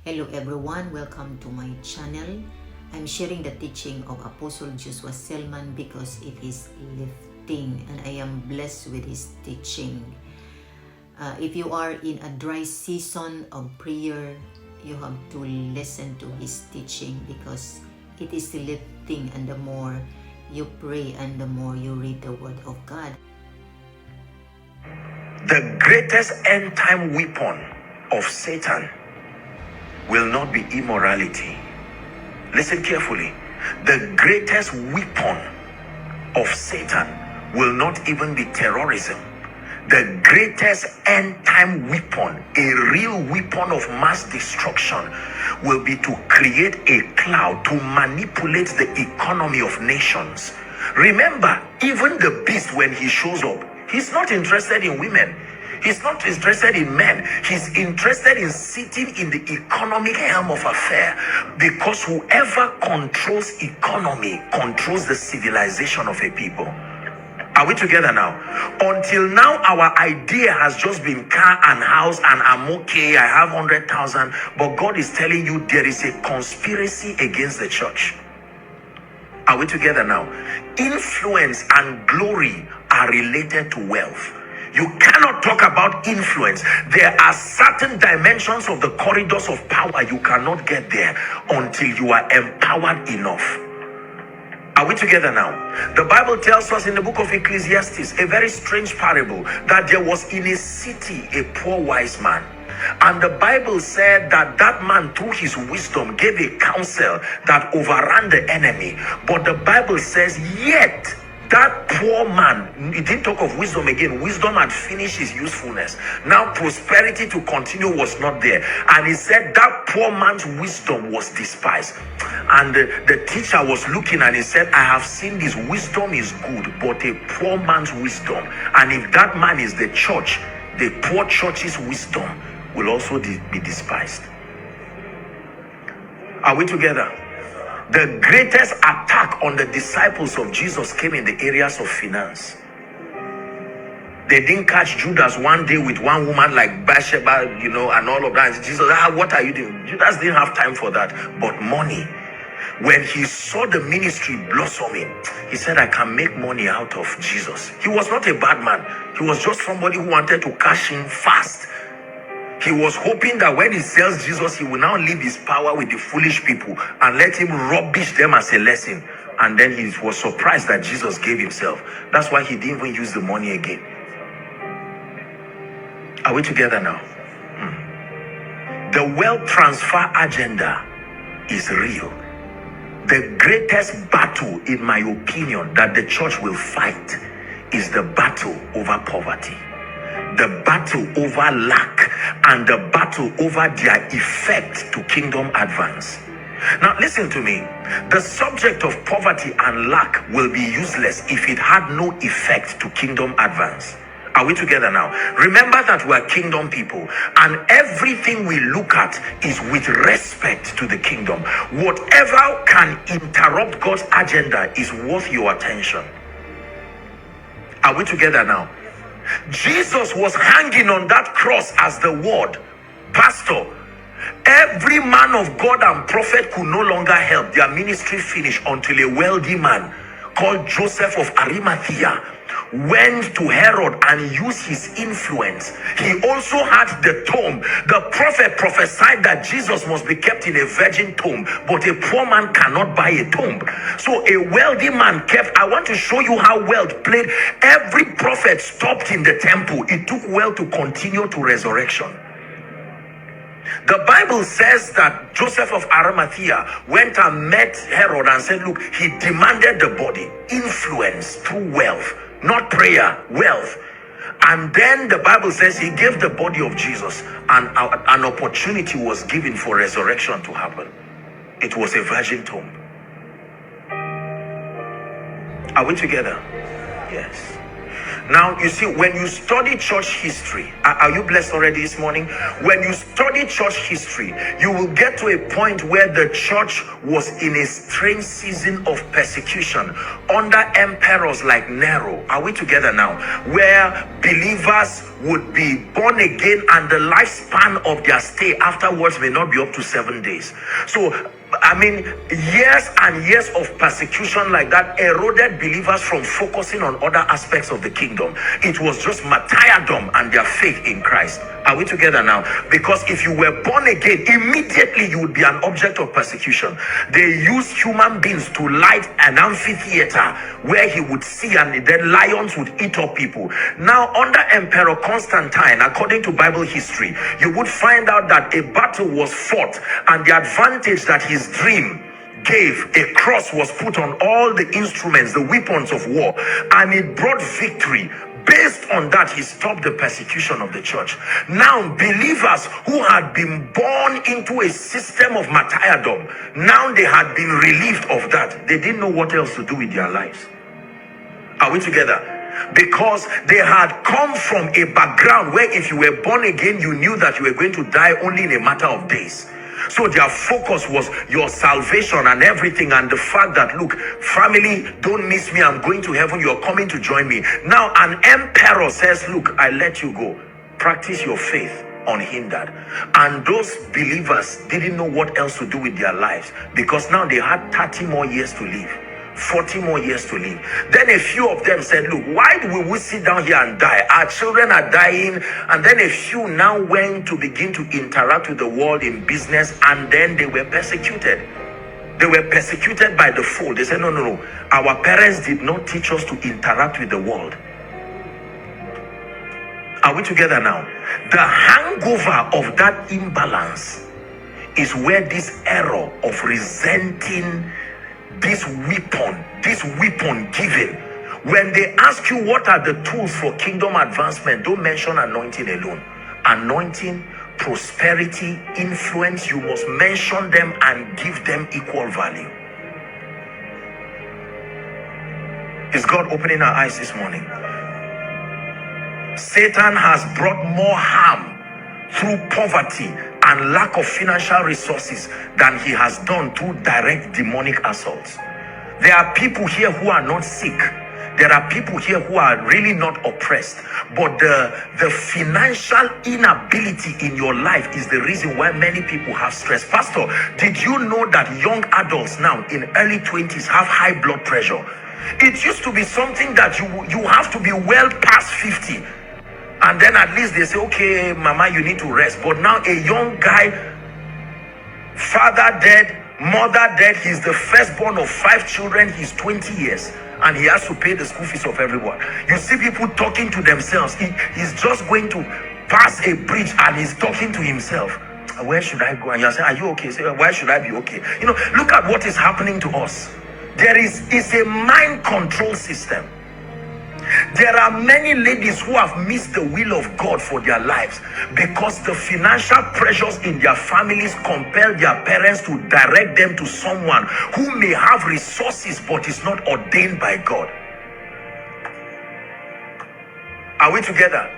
Hello everyone, welcome to my channel. I'm sharing the teaching of Apostle Joshua Selman because it is lifting and I am blessed with his teaching. If you are in a dry season of prayer, you have to listen to his teaching because it is lifting, and the more you pray and the more you read the word of God. The greatest end time weapon of Satan will not be immorality. Listen carefully. The greatest weapon of Satan will not even be terrorism. The greatest end time weapon, a real weapon of mass destruction, will be to create a cloud to manipulate the economy of nations. Remember, even the beast, when he shows up, he's not interested in women. He's not interested in men. He's interested in sitting in the economic helm of affair, because whoever controls economy controls the civilization of a people. Are we together now? Until now, our idea has just been car and house, and I'm okay, I have 100,000. But God is telling you there is a conspiracy against the church. Are we together now? Influence and glory are related to wealth. You cannot talk about influence. There are certain dimensions of the corridors of power you cannot get there until you are empowered enough. Are we together now? The Bible tells us in the book of Ecclesiastes a very strange parable, that there was in a city a poor wise man. And the Bible said that that man, through his wisdom, gave a counsel that overran the enemy. But the Bible says, yet that poor man, it didn't talk of wisdom again. Wisdom had finished his usefulness. Now prosperity to continue was not there. And he said that poor man's wisdom was despised. And the teacher was looking and he said, I have seen this wisdom is good, but a poor man's wisdom. And if that man is the church, the poor church's wisdom will also be despised. Are we together? The greatest attack on the disciples of Jesus came in the areas of finance. They didn't catch Judas one day with one woman like Bathsheba, and all of that. Jesus, what are you doing? Judas didn't have time for that. But money. When he saw the ministry blossoming, he said, I can make money out of Jesus. He was not a bad man. He was just somebody who wanted to cash in fast. He was hoping that when he sells Jesus, he will now leave his power with the foolish people and let him rubbish them as a lesson. And then he was surprised that Jesus gave himself. That's why he didn't even use the money again. Are we together now? The wealth transfer agenda is real. The greatest battle, in my opinion, that the church will fight is the battle over poverty, the battle over lack, and the battle over their effect to kingdom advance. Now listen to me. The subject of poverty and lack will be useless if it had no effect to kingdom advance. Are we together now? Remember that we are kingdom people, and everything we look at is with respect to the kingdom. Whatever can interrupt God's agenda is worth your attention. Are we together now? Jesus was hanging on that cross as the word. Pastor, every man of God and prophet could no longer help. Their ministry finished until a wealthy man called Joseph of Arimathea went to Herod and used his influence. He also had the tomb. The prophet prophesied that Jesus must be kept in a virgin tomb, but a poor man cannot buy a tomb. So a wealthy man kept. I want to show you how wealth played. Every prophet stopped in the temple. It took wealth to continue to resurrection. The Bible says that Joseph of Arimathea went and met Herod and said, look, he demanded the body. Influence through wealth, not prayer, wealth. And then the Bible says he gave the body of Jesus, and an opportunity was given for resurrection to happen. It was a virgin tomb. Are we together? Yes. Now, you see, when you study church history, are you blessed already this morning? When you study church history, you will get to a point where the church was in a strange season of persecution under emperors like Nero. Are we together now? Where believers would be born again and the lifespan of their stay afterwards may not be up to 7 days. So, I mean, years and years of persecution like that eroded believers from focusing on other aspects of the kingdom. It was just martyrdom and their faith in Christ. Are we together now? Because if you were born again, immediately you would be an object of persecution. They used human beings to light an amphitheater where he would see, and then lions would eat up people. Now, under Emperor Constantine, according to Bible history, you would find out that a battle was fought, and the advantage that his dream gave, a cross was put on all the instruments, the weapons of war, and it brought victory. Based on that, he stopped the persecution of the church. Now, believers who had been born into a system of martyrdom, now they had been relieved of that. They didn't know what else to do with their lives. Are we together? Because they had come from a background where if you were born again, you knew that you were going to die only in a matter of days. So their focus was your salvation and everything, and the fact that, look, family, don't miss me, I'm going to heaven, you're coming to join me. Now an emperor says, look, I let you go, practice your faith unhindered. And those believers didn't know what else to do with their lives, because now they had 30 more years to live, 40 more years to live. Then a few of them said, look, why will we sit down here and die? Our children are dying. And then a few now went to begin to interact with the world in business, and then they were persecuted. They were persecuted by the fold. They said, no, our parents did not teach us to interact with the world. Are we together now? The hangover of that imbalance is where this error of resenting this weapon giving. When they ask you what are the tools for kingdom advancement, don't mention anointing alone. Anointing, prosperity, influence, you must mention them and give them equal value. Is God opening our eyes this morning? Satan has brought more harm through poverty and lack of financial resources than he has done through direct demonic assaults. There are people here who are not sick. There are people here who are really not oppressed, but the financial inability in your life is the reason why many people have stress. Pastor, did you know that young adults now in early 20s have high blood pressure? It used to be something that you have to be well past 50. And then at least they say, okay, mama, you need to rest. But now a young guy, father dead, mother dead, he's the firstborn of 5 children, he's 20 years. And he has to pay the school fees of everyone. You see people talking to themselves. He's just going to pass a bridge and he's talking to himself. Where should I go? And you're saying, are you okay? Say, why should I be okay? You know, look at what is happening to us. It's a mind control system. There are many ladies who have missed the will of God for their lives because the financial pressures in their families compel their parents to direct them to someone who may have resources but is not ordained by God. Are we together?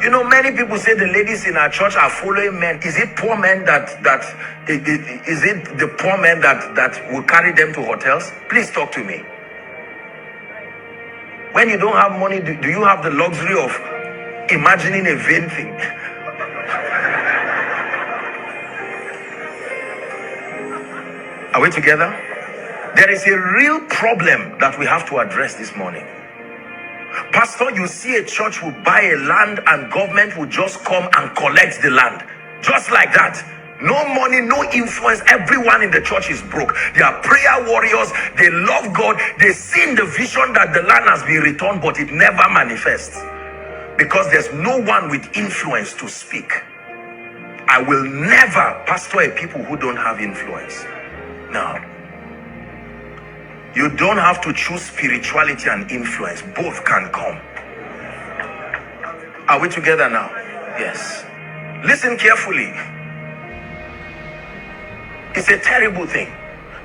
You know, many people say the ladies in our church are following men. Is it poor men is it the poor men that will carry them to hotels? Please talk to me. When you don't have money, do you have the luxury of imagining a vain thing? Are we together? There is a real problem that we have to address this morning. Pastor, you see a church will buy a land and government will just come and collect the land. Just like that. No money, no influence. Everyone in the church is broke. They are prayer warriors. They love God. They see in the vision that the land has been returned, but it never manifests because there's no one with influence to speak. I will never pastor a people who don't have influence. No. You don't have to choose spirituality and influence. Both can come. Are we together now? Yes. Listen carefully. It's a terrible thing.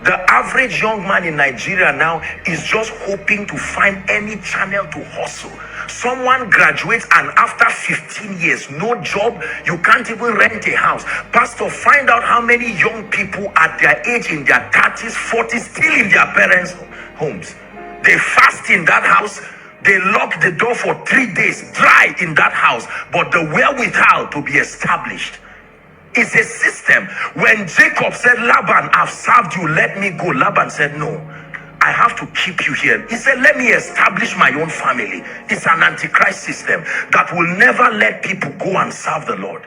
The average young man in Nigeria now is just hoping to find any channel to hustle Someone graduates and after 15 years, no job, you can't even rent a house. Pastor, find out how many young people at their age, in their 30s, 40s, still in their parents' homes. They fast in that house. They lock the door for 3 days, dry in that house, but the wherewithal to be established. It's a system. When Jacob said, Laban, I've served you, let me go. Laban said, no, I have to keep you here. He said, let me establish my own family. It's an antichrist system that will never let people go and serve the Lord.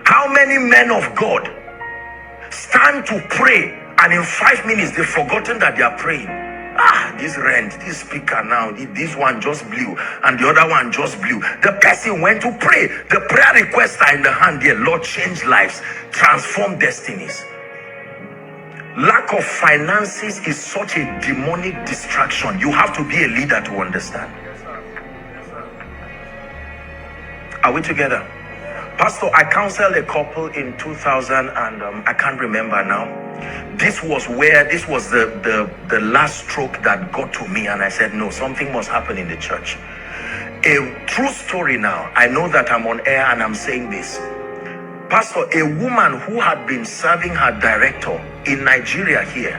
How many men of God stand to pray and in 5 minutes they've forgotten that they are praying? This rent, this speaker now, this one just blew and the other one just blew. The person went to pray. The prayer requests are in the hand here. Lord, change lives, transform destinies. Lack of finances is such a demonic distraction. You have to be a leader to understand. Are we together? Pastor, I counseled a couple in 2000 and I can't remember now. This was the last stroke that got to me, and I said, no, something must happen in the church. A true story now. I know that I'm on air and I'm saying this. Pastor, a woman who had been serving her director in Nigeria here,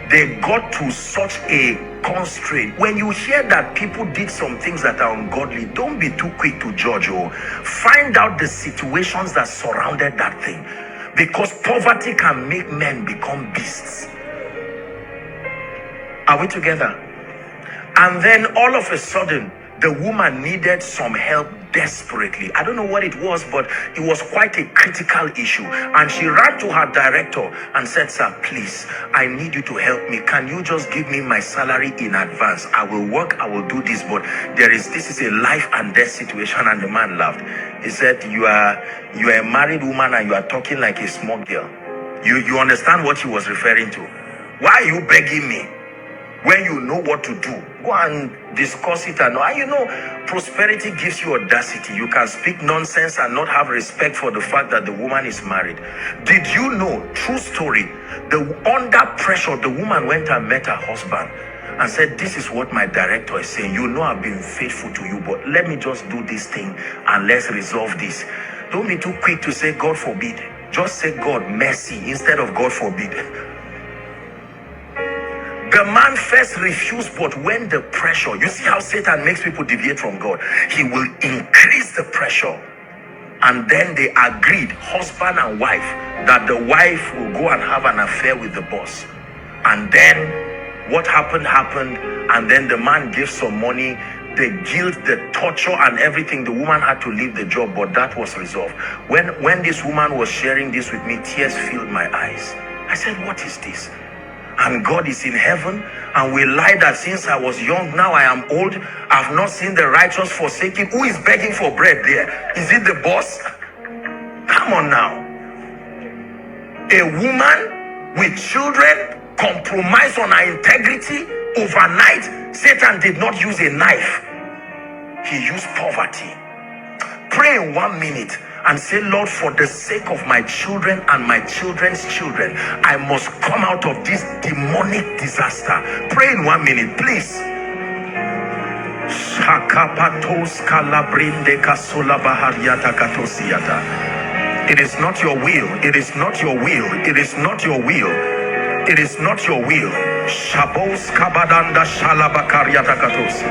they got to such a constraint. When you hear that people did some things that are ungodly, don't be too quick to judge. Find out the situations that surrounded that thing, because poverty can make men become beasts. Are we together? And then all of a sudden, the woman needed some help desperately. I don't know what it was, but it was quite a critical issue. And she ran to her director and said, sir, please, I need you to help me. Can you just give me my salary in advance? I will work, I will do this, but this is a life and death situation. And the man laughed. He said, you are a married woman and you are talking like a small girl. You understand what he was referring to? Why are you begging me when you know what to do? Go and discuss it. And you know, prosperity gives you audacity. You can speak nonsense and not have respect for the fact that the woman is married. Did you know, true story, under pressure, the woman went and met her husband and said, this is what my director is saying. You know, I've been faithful to you, but let me just do this thing and let's resolve this. Don't be too quick to say, God forbid. Just say, God mercy, instead of God forbid. The man first refused, but when the pressure, you see how Satan makes people deviate from God, he will increase the pressure. And then they agreed, husband and wife, that the wife will go and have an affair with the boss. And then what happened, and then the man gave some money. The guilt, the torture and everything, the woman had to leave the job, but that was resolved. When this woman was sharing this with me, tears filled my eyes. I said, what is this? And God is in heaven, and we lie that since I was young, now I am old, I've not seen the righteous forsaken. Who is begging for bread there? Is it the boss? Come on now. A woman with children compromise on her integrity overnight. Satan did not use a knife. He used poverty. Pray in 1 minute and say, Lord, for the sake of my children and my children's children, I must come out of this demonic disaster. Pray in 1 minute, please. It is not your will. It is not your will. It is not your will. It is not your will. Shabos kabadanda shalabakariatakatos.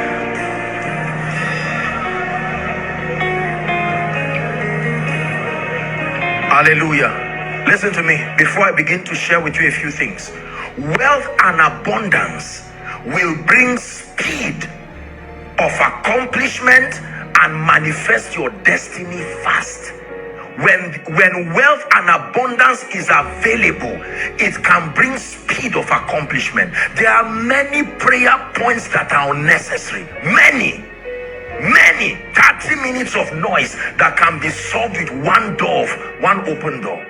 Hallelujah. Listen to me before I begin to share with you a few things. Wealth and abundance will bring speed of accomplishment and manifest your destiny fast. When wealth and abundance is available, it can bring speed of accomplishment. There are many prayer points that are unnecessary. Many 30 minutes of noise that can be solved with one open door.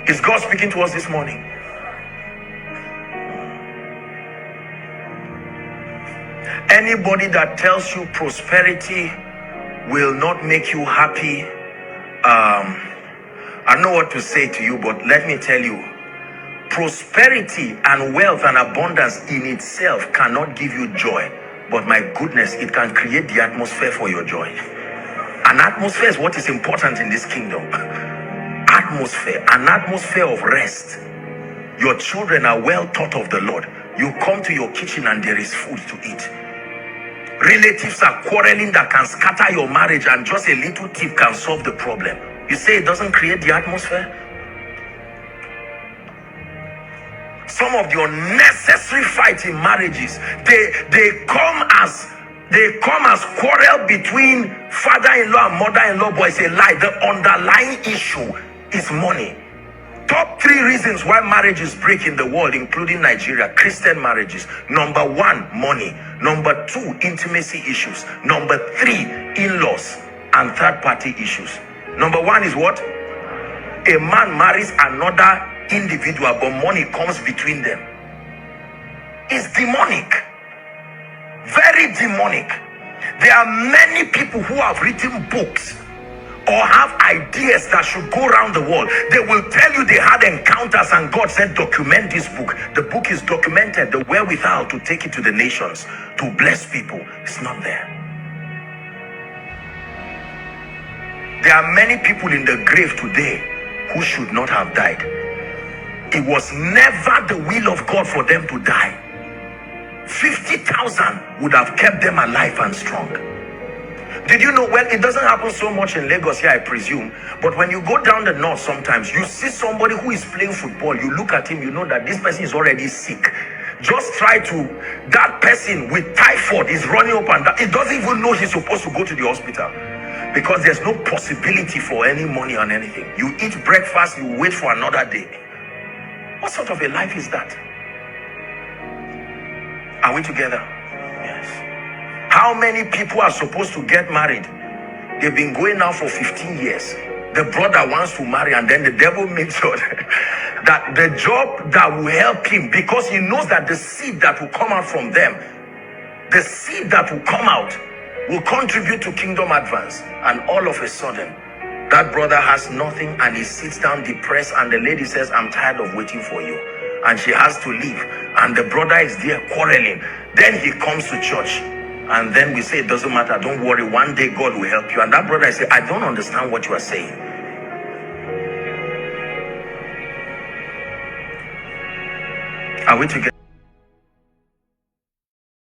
Is God speaking to us this morning? Anybody that tells you prosperity will not make you happy, I know what to say to you, but let me tell you, Prosperity and wealth and abundance in itself cannot give you joy. But my goodness, it can create the atmosphere for your joy. An atmosphere is what is important in this kingdom. Atmosphere, an atmosphere of rest. Your children are well taught of the Lord. You come to your kitchen and there is food to eat. Relatives are quarreling that can scatter your marriage, and just a little tip can solve the problem. You say it doesn't create the atmosphere? Some of the unnecessary fights in marriages, they come as quarrel between father-in-law and mother-in-law, but it's a lie. The underlying issue is money. Top 3 reasons why marriages break in the world, including Nigeria, Christian marriages. Number 1, money. Number 2, intimacy issues. Number 3, in-laws and third-party issues. Number 1 is what? A man marries another individual, but money comes between them. It's demonic. Very demonic. There are many people who have written books or have ideas that should go around the world. They will tell you they had encounters and God said, document this book. The book is documented. The wherewithal to take it to the nations, to bless people, it's not there. There are many people in the grave today who should not have died. It was never the will of God for them to die. 50,000 would have kept them alive and strong. Did you know? Well, it doesn't happen so much in Lagos here, I presume. But when you go down the north, sometimes you see somebody who is playing football. You look at him, you know that this person is already sick. Just try to, that person with typhoid is running up and down. He doesn't even know he's supposed to go to the hospital, because there's no possibility for any money on anything. You eat breakfast, you wait for another day. What sort of a life is that? Are we together? Yes. How many people are supposed to get married? They've been going now for 15 years. The brother wants to marry, and then the devil makes sure that the job that will help him, because he knows that the seed that will come out from them, the seed that will come out will contribute to kingdom advance. And all of a sudden, that brother has nothing, and he sits down depressed, and the lady says, I'm tired of waiting for you. And she has to leave, and the brother is there quarreling. Then he comes to church, and then we say, it doesn't matter, don't worry, one day God will help you. And that brother says, I don't understand what you are saying. Are we together?